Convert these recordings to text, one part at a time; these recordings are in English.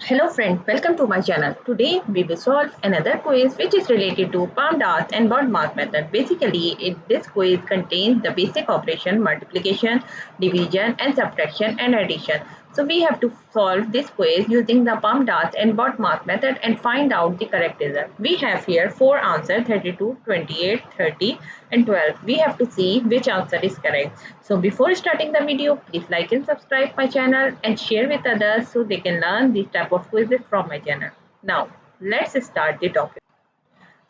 Hello friend, welcome to my channel. Today we will solve another quiz which is related to PAMDAS and BODMAS method. Basically, this quiz contains the basic operation multiplication, division and subtraction and addition. So we have to solve this quiz using the PAMDAS and BODMAS method and find out the correct result. We have here 4 answers 32, 28, 30 and 12. We have to see which answer is correct. So before starting the video, please like and subscribe my channel and share with others so they can learn these type of quizzes from my channel. Now, let's start the topic.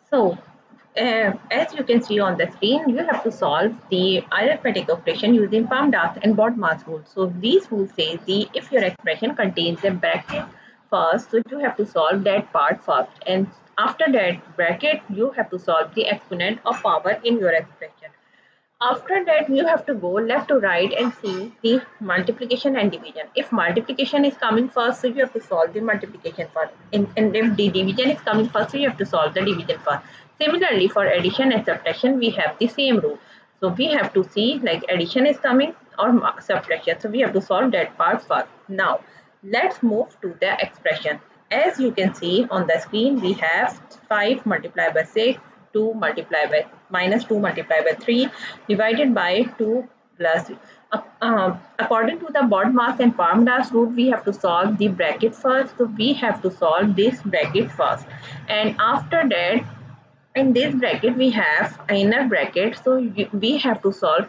So, as you can see on the screen, you have to solve the arithmetic operation using PAMDAS and BODMAS rule. So, these rules say if your expression contains a bracket first, so you have to solve that part first, and after that bracket, you have to solve the exponent or power in your expression. After that, you have to go left to right and see the multiplication and division. If multiplication is coming first, so you have to solve the multiplication first. And if the division is coming first, so you have to solve the division first. Similarly, for addition and subtraction, we have the same rule. So we have to see like addition is coming or subtraction. So we have to solve that part first. Now, let's move to the expression. As you can see on the screen, we have 5 multiplied by 6, 2 multiplied by minus 2 multiplied by 3 divided by 2 plus. According to the BODMAS and PAMDAS rule, we have to solve the bracket first. So we have to solve this bracket first. And after that, in this bracket, we have inner bracket. So we have to solve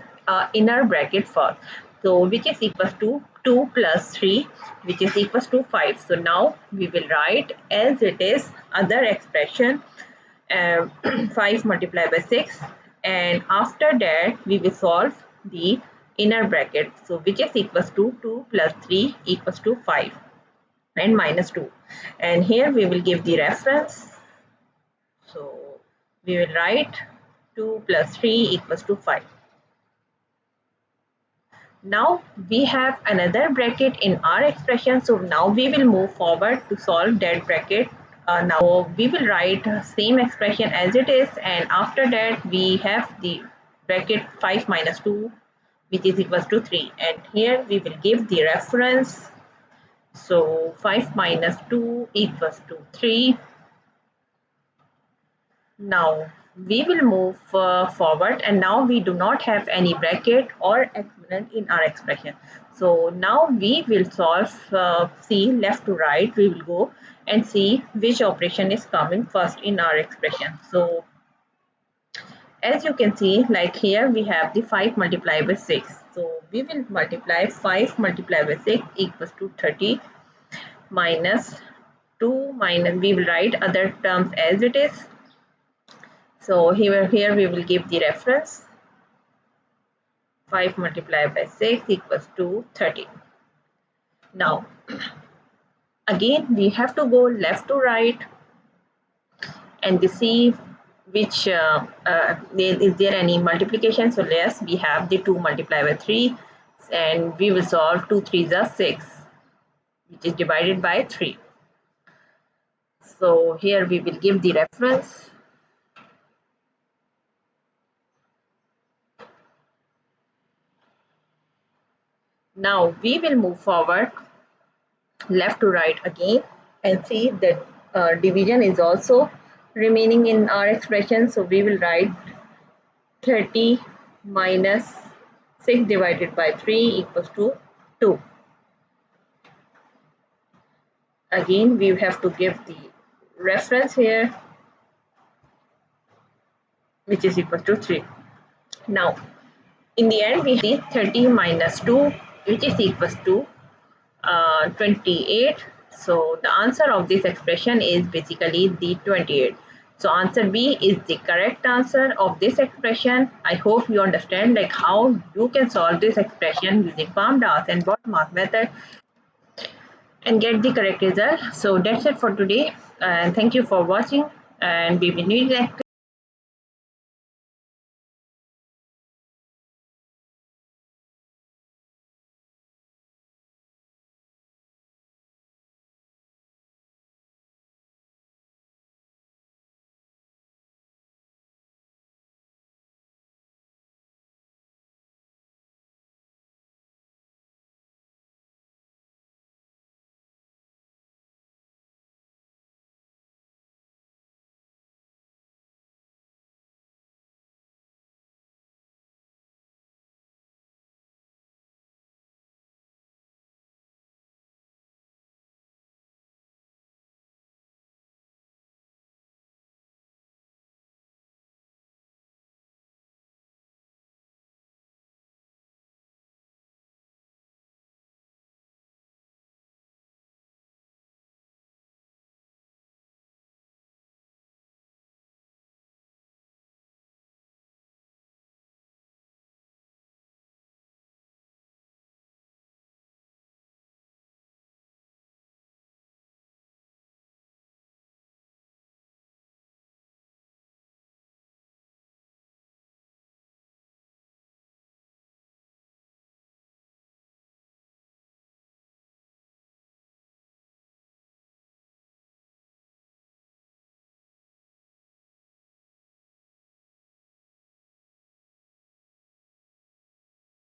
inner bracket first. So which is equals to 2 plus 3, which is equals to 5. So now we will write as it is other expression, 5 multiplied by 6, and after that we will solve the inner bracket, so which is equals to 2 plus 3 equals to 5 and minus 2, and here we will give the reference. So we will write 2 plus 3 equals to 5. Now we have another bracket in our expression, so now we will move forward to solve that bracket. Now we will write same expression as it is, and after that we have the bracket 5 minus 2, which is equals to 3, and here we will give the reference. So 5 minus 2 equals to 3. Now we will move forward, and now we do not have any bracket or exponent in our expression. So now we will solve, see left to right, we will go and see which operation is coming first in our expression. So as you can see, like here we have the 5 multiplied by 6. So we will multiply 5 multiplied by 6 equals to 30 minus 2 minus, we will write other terms as it is. So here we will give the reference. 5 multiplied by 6 equals to 30. Now, again we have to go left to right and see which is there any multiplication. So yes, we have the 2 multiplied by 3, and we will solve 2 3s are 6, which is divided by 3. So here we will give the reference. Now we will move forward left to right again and see that division is also remaining in our expression. So we will write 30 minus 6 divided by 3 equals to 2. Again we have to give the reference here, which is equal to 3. Now in the end we have 30 minus 2, which is equals to 28. So the answer of this expression is basically the 28. So answer B is the correct answer of this expression. I hope you understand like how you can solve this expression using PAMDAS and BODMAS method and get the correct result. So that's it for today, and thank you for watching, and we will meet next